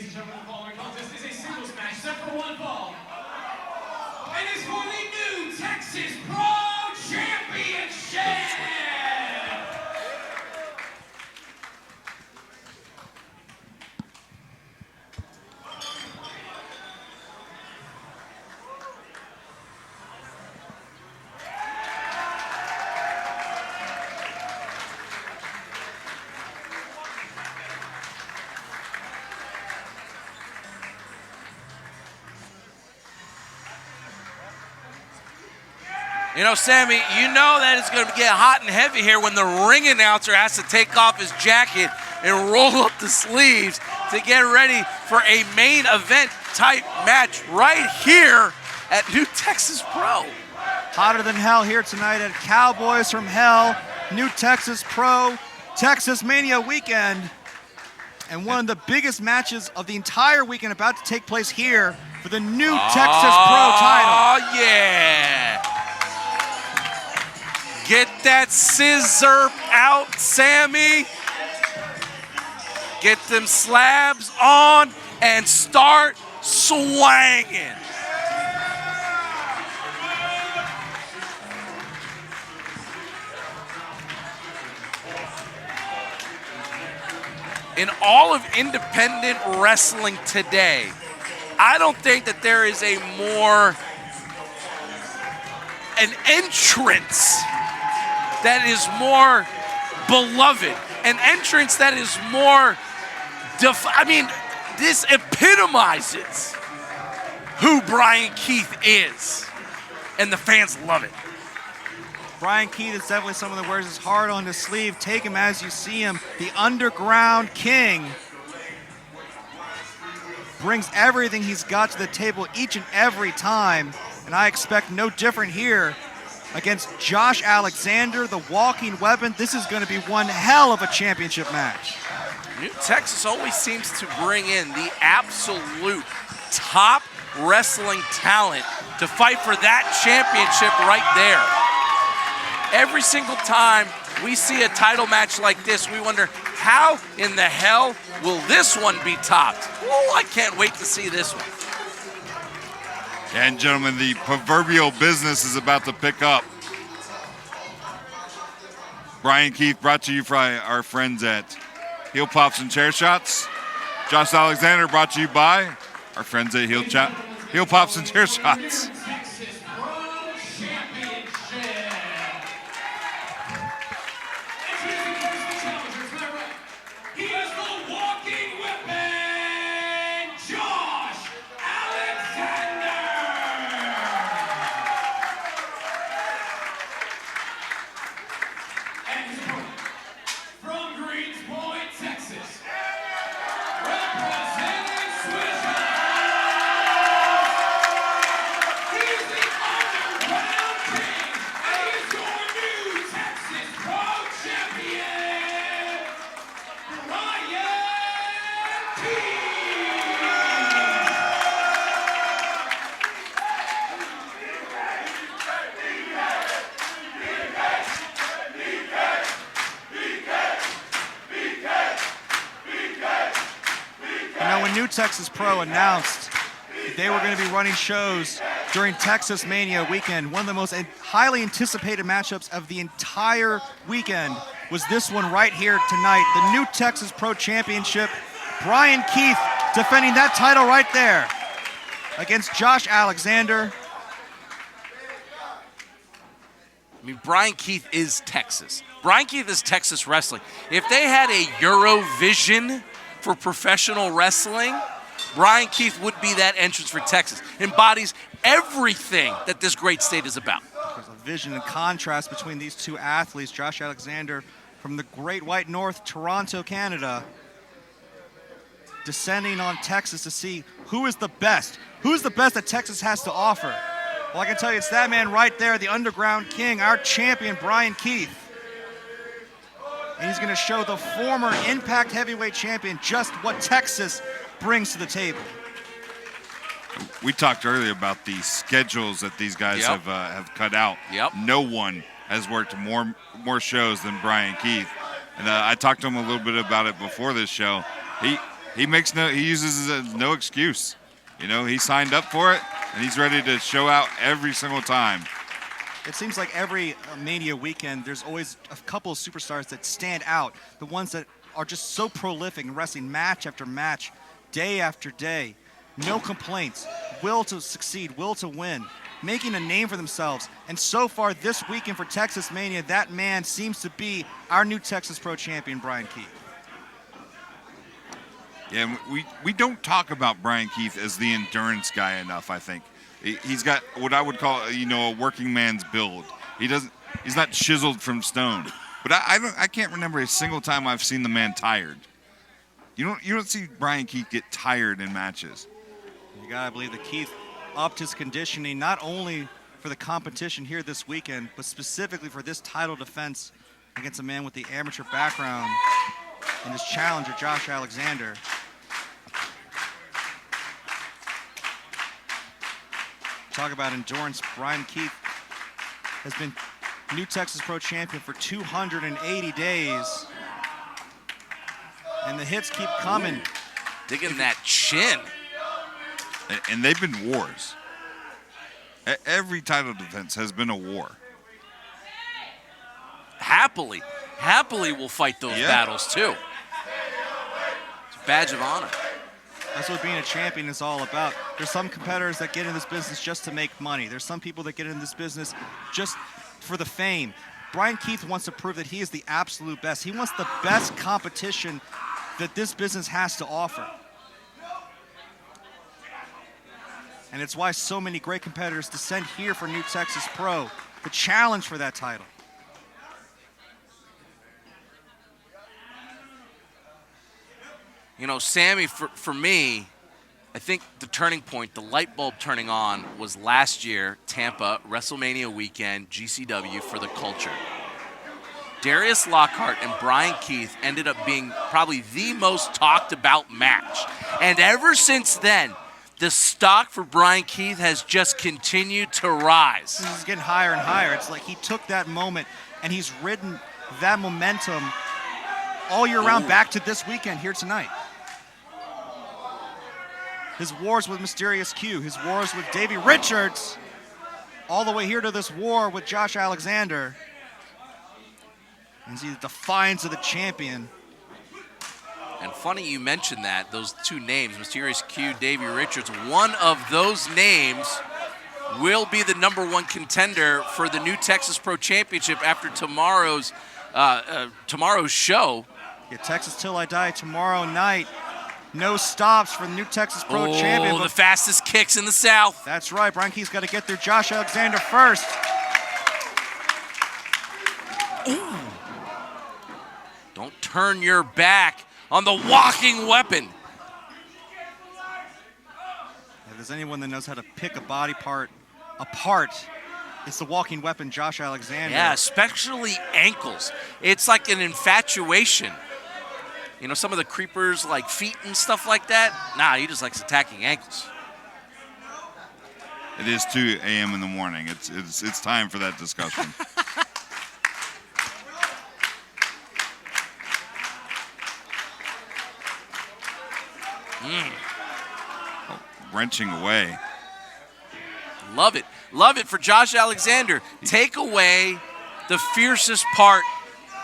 Ladies and gentlemen, the following contest is a singles match set for one fall. And it's for the new Texas Pro Championship! You know, Sammy, you know that it's going to get hot and heavy here when the ring announcer has to take off his jacket and roll up the sleeves to get ready for a main event type match right here at New Texas Pro. Hotter than hell here tonight at Cowboys from Hell, New Texas Pro, Texas Mania weekend. And one of the biggest matches of the entire weekend about to take place here for the new Texas Pro title. Oh, yeah. Get that scissor out, Sammy. Get them slabs on and start swanging. In all of independent wrestling today, I don't think that there is an entrance that is more beloved, an entrance that is more, this epitomizes who Bryan Keith is, and the fans love it. Bryan Keith is definitely someone that wears his heart on his sleeve. Take him as you see him, the Underground King. Brings everything he's got to the table each and every time, and I expect no different here against Josh Alexander, the walking weapon. This is going to be one hell of a championship match. New Texas always seems to bring in the absolute top wrestling talent to fight for that championship right there. Every single time we see a title match like this, we wonder, how in the hell will this one be topped? Oh, I can't wait to see this one. And gentlemen, the proverbial business is about to pick up. Bryan Keith brought to you by our friends at Heel Pops and Chair Shots. Josh Alexander brought to you by our friends at Heel Pops and Chair Shots. New Texas Pro announced that they were going to be running shows during Texas Mania weekend. One of the most highly anticipated matchups of the entire weekend was this one right here tonight. The New Texas Pro Championship. Bryan Keith defending that title right there against Josh Alexander. I mean, Bryan Keith is Texas. Bryan Keith is Texas wrestling. If they had a Eurovision for professional wrestling, Bryan Keith would be that entrance for Texas. Embodies everything that this great state is about. There's a vision and contrast between these two athletes. Josh Alexander from the Great White North, Toronto, Canada, descending on Texas to see who is the best. Who's the best that Texas has to offer? Well, I can tell you it's that man right there, the Underground King, our champion, Bryan Keith. And he's going to show the former Impact Heavyweight Champion just what Texas brings to the table. We talked earlier about the schedules that these guys have cut out. No one has worked more shows than Bryan Keith. And I talked to him a little bit about it before this show. He uses it as no excuse. You know, he signed up for it, and he's ready to show out every single time. It seems like every Mania weekend, there's always a couple of superstars that stand out. The ones that are just so prolific in wrestling match after match, day after day. No complaints. Will to succeed, will to win. Making a name for themselves. And so far this weekend for Texas Mania, that man seems to be our new Texas Pro Champion, Bryan Keith. Yeah, we don't talk about Bryan Keith as the endurance guy enough, I think. He's got what I would call, a working man's build. He's not chiseled from stone. But I can't remember a single time I've seen the man tired. You don't see Bryan Keith get tired in matches. You gotta believe that Keith upped his conditioning not only for the competition here this weekend, but specifically for this title defense against a man with the amateur background and his challenger, Josh Alexander. Talk about endurance. Bryan Keith has been new Texas Pro Champion for 280 days. And the hits keep coming. Digging that chin. And they've been wars. Every title defense has been a war. Happily will fight those battles too. It's a badge of honor. That's what being a champion is all about. There's some competitors that get in this business just to make money. There's some people that get in this business just for the fame. Bryan Keith wants to prove that he is the absolute best. He wants the best competition that this business has to offer. And it's why so many great competitors descend here for New Texas Pro, the challenge for that title. Sammy, for me, I think the turning point, the light bulb turning on, was last year, Tampa, WrestleMania weekend, GCW for the culture. Darius Lockhart and Bryan Keith ended up being probably the most talked about match. And ever since then, the stock for Bryan Keith has just continued to rise. This is getting higher and higher. It's like he took that moment and he's ridden that momentum all year round back to this weekend here tonight. His wars with Mysterious Q, his wars with Davey Richards, all the way here to this war with Josh Alexander. And see the defiance of the champion. And funny you mentioned that, those two names, Mysterious Q, Davey Richards. One of those names will be the #1 contender for the new Texas Pro Championship after tomorrow's show. Yeah, Texas Till I Die tomorrow night. No stops for the new Texas Pro Champion. The fastest kicks in the South. That's right. Bryan Keith's got to get through Josh Alexander first. Ooh. Don't turn your back on the walking weapon. If there's anyone that knows how to pick a body part apart, it's the walking weapon, Josh Alexander. Yeah, especially ankles. It's like an infatuation. Some of the creepers like feet and stuff like that. Nah, he just likes attacking ankles. It is 2 a.m. in the morning. It's time for that discussion. Wrenching away. Love it. Love it for Josh Alexander. Take away the fiercest part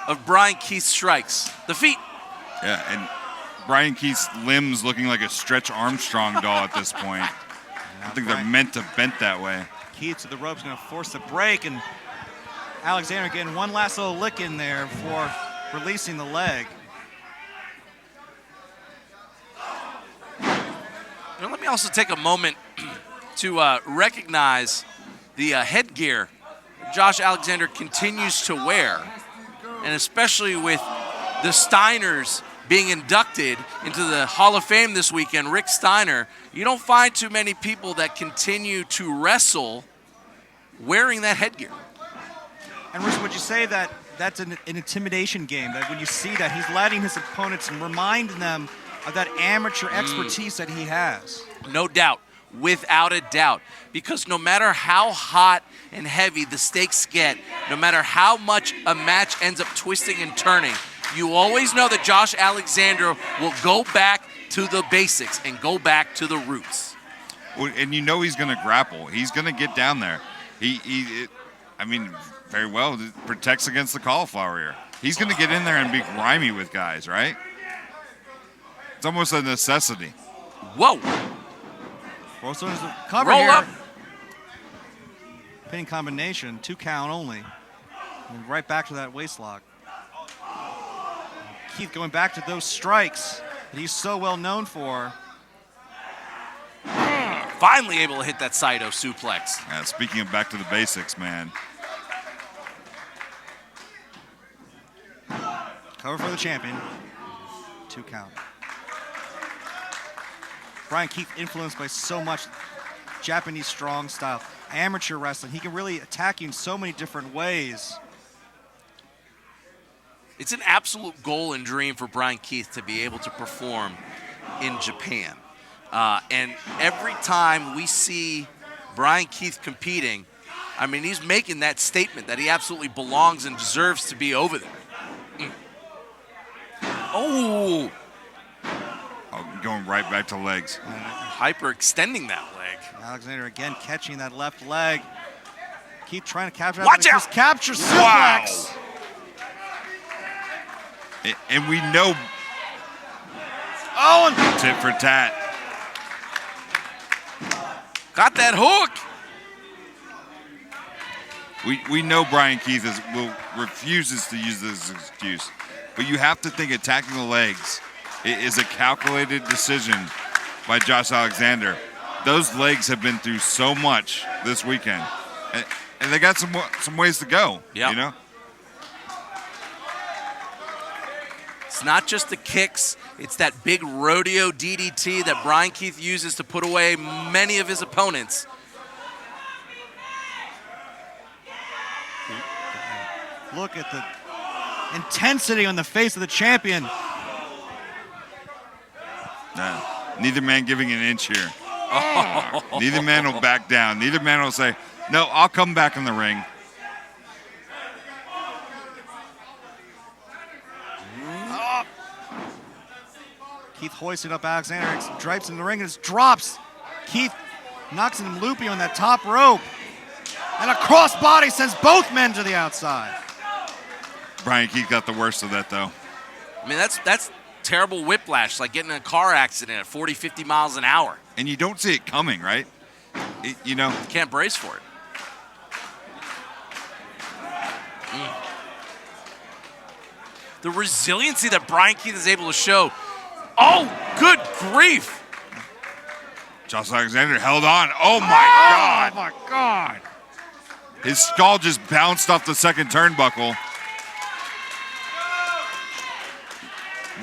of Bryan Keith's strikes, the feet. Yeah, and Bryan Keith's limbs looking like a Stretch Armstrong doll at this point. I think they're meant to bent that way. Keith to the ropes, going to force the break, and Alexander getting one last little lick in there before releasing the leg. Let me also take a moment to recognize the headgear Josh Alexander continues to wear, and especially with the Steiners being inducted into the Hall of Fame this weekend. Rick Steiner, you don't find too many people that continue to wrestle wearing that headgear. And Rich, would you say that that's an intimidation game, that when you see that, he's letting his opponents and reminding them of that amateur expertise that he has? No doubt, without a doubt, because no matter how hot and heavy the stakes get, no matter how much a match ends up twisting and turning, you always know that Josh Alexander will go back to the basics and go back to the roots. Well, and you know he's going to grapple. He's going to get down there. I mean, very well, protects against the cauliflower ear. He's going to get in there and be grimy with guys, right? It's almost a necessity. Whoa. Also, there's a cover Roll here. up. Pin combination, 2 count only. And right back to that waist lock. Keith going back to those strikes that he's so well known for. Finally able to hit that Saito suplex. Speaking of back to the basics, man. Cover for the champion. 2 count. Bryan Keith influenced by so much Japanese strong style, amateur wrestling. He can really attack you in so many different ways. It's an absolute goal and dream for Bryan Keith to be able to perform in Japan. And every time we see Bryan Keith competing, I mean, he's making that statement that he absolutely belongs and deserves to be over there. Oh, Going right back to legs. hyperextending that leg. Alexander again catching that left leg. Keith trying to capture. Watch that, out! just capture Wow. suplex. And we know Oh, and tit for tat. Got that hook. We know Bryan Keith refuses to use this excuse. But you have to think attacking the legs is a calculated decision by Josh Alexander. Those legs have been through so much this weekend. And they got some ways to go, Yep. you know? It's not just the kicks. It's that big rodeo DDT that Bryan Keith uses to put away many of his opponents. look at the intensity on the face of the champion. Neither man giving an inch here. Neither man will back down. Neither man will say, no, I'll come back in the ring. Keith hoisting up Alexander, drapes in the ring and just drops. Keith knocks him loopy on that top rope. And a crossbody sends both men to the outside. Bryan Keith got the worst of that, though. I mean, that's terrible whiplash, like getting in a car accident at 40, 50 miles an hour. And you don't see it coming, right? You know. You can't brace for it. The resiliency that Bryan Keith is able to show. Oh, good grief. Josh Alexander held on. Oh, my God. Oh, my God. His skull just bounced off the second turnbuckle.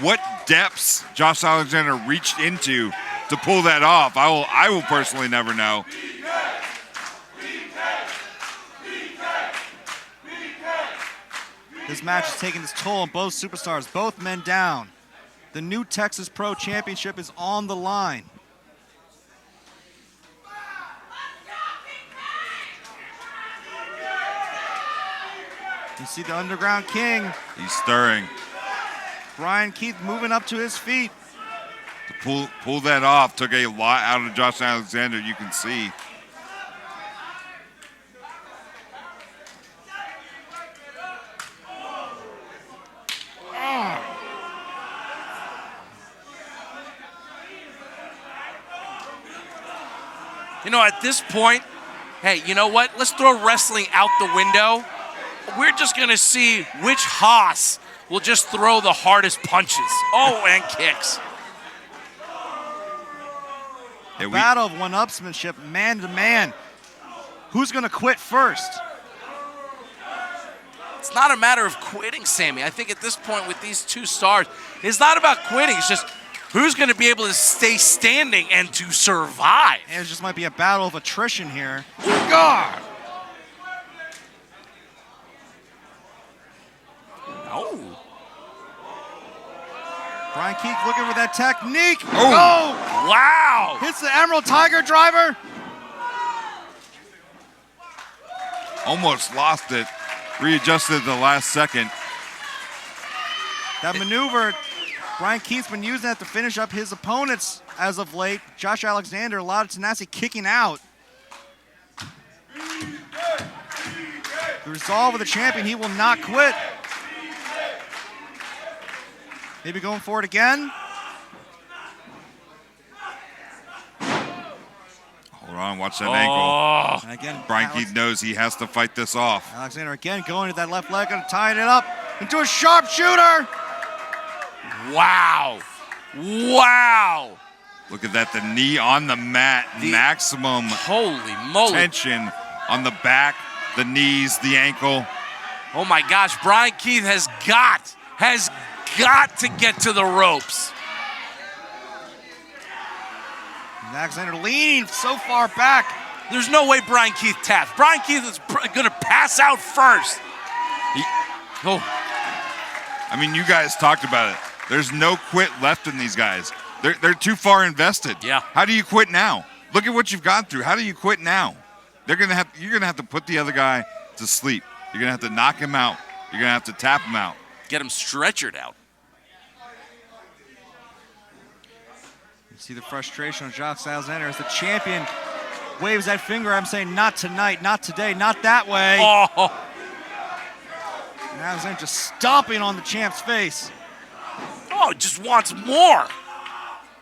What depths Josh Alexander reached into to pull that off, I will personally never know. This match is taking its toll on both superstars, both men down. The new Texas Pro Championship is on the line. You see the Underground King, He's stirring. Bryan Keith, moving up to his feet. To pull that off took a lot out of Josh Alexander, you can see. You know, at this point, hey, you know what? Let's throw wrestling out the window. We're just going to see which Haas will just throw the hardest punches. Oh, and kicks. Yeah, Battle of one-upsmanship, man to man. Who's going to quit first? It's not a matter of quitting, Sammy. I think at this point with these two stars, it's not about quitting. It's just who's going to be able to stay standing and to survive. And it just might be a battle of attrition here. God. Oh. Bryan Keith looking for that technique. Oh. Wow. Hits the Emerald Tiger driver. Almost lost it. Readjusted at the last second. That maneuver Bryan Keith's been using that to finish up his opponents as of late. Josh Alexander, a lot of tenacity kicking out. The resolve of the champion, he will not quit. Maybe going for it again. Hold on, watch that ankle. And again, Bryan Keith knows he has to fight this off. Alexander again going to that left leg and tying it up into a sharpshooter. Wow. Wow. Look at that, the knee on the mat, maximum Holy moly. tension on the back, the knees, the ankle. Oh my gosh, Bryan Keith has got to get to the ropes. And Alexander leaning so far back. There's no way Bryan Keith taps. Bryan Keith is going to pass out first. I mean, you guys talked about it. There's no quit left in these guys. They're too far invested. Yeah. How do you quit now? Look at what you've gone through. How do you quit now? You're gonna have to put the other guy to sleep. You're gonna have to knock him out. You're gonna have to tap him out. Get him stretchered out. You see the frustration on Josh Alexander as the champion waves that finger. I'm saying not tonight, not today, not that way. Oh. And Alexander just stomping on the champ's face. Oh, just wants more.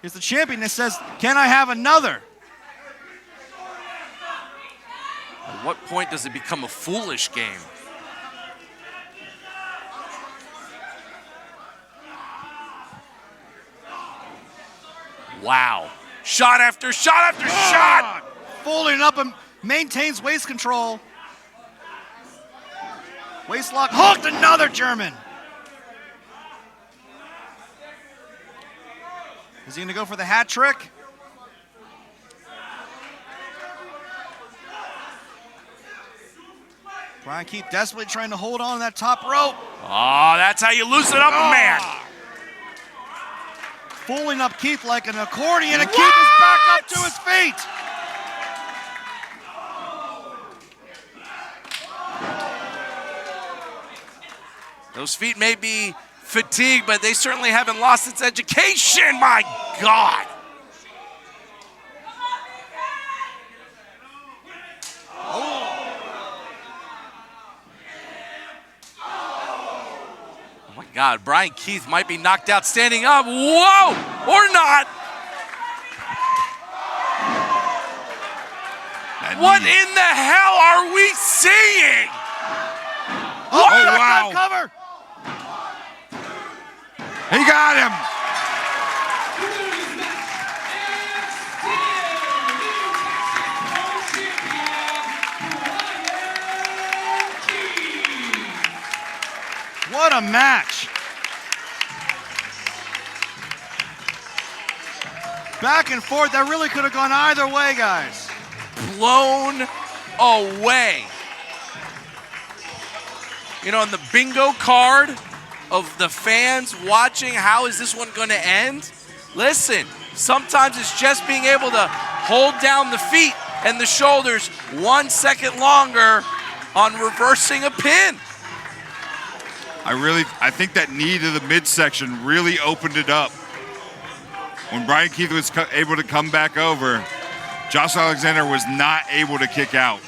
Here's the champion that says, can I have another? At what point does it become a foolish game? Wow. Shot after shot after shot. Folding up and maintains waist control. Waist lock, hooked, another German. Is he gonna go for the hat trick? Bryan Keith desperately trying to hold on to that top rope. Oh, that's how you loosen up a man. Pulling up Keith like an accordion, and Keith is back up to his feet. Those feet may be fatigued, but they certainly haven't lost its education. My God. Oh my God, Bryan Keith might be knocked out standing up. Whoa, or not. What in the hell are we seeing? Oh, wow. Cover. He got him. What a match. Back and forth, that really could have gone either way, guys. Blown away. You know, on the bingo card of the fans watching, how is this one going to end? Listen, sometimes it's just being able to hold down the feet and the shoulders 1 second longer on reversing a pin. I think that knee to the midsection really opened it up. When Bryan Keith was able to come back over, Josh Alexander was not able to kick out.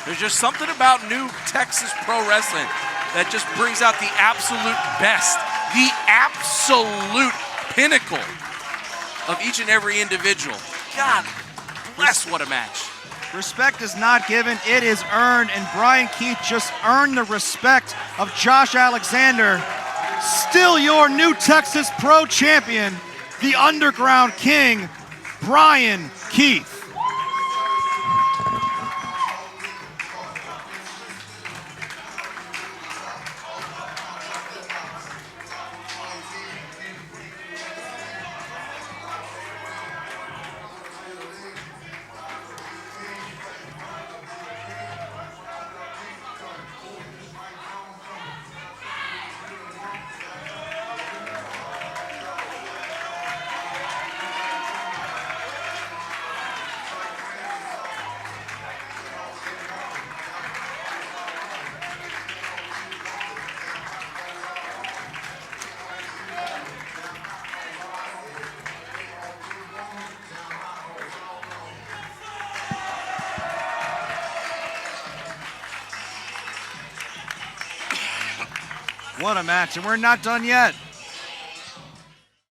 There's just something about new Texas pro wrestling that just brings out the absolute best, the absolute pinnacle of each and every individual. God bless, what a match. Respect is not given, it is earned, and Bryan Keith just earned the respect of Josh Alexander. Still your new Texas Pro Champion, the Underground King, Bryan Keith. What a match, and we're not done yet.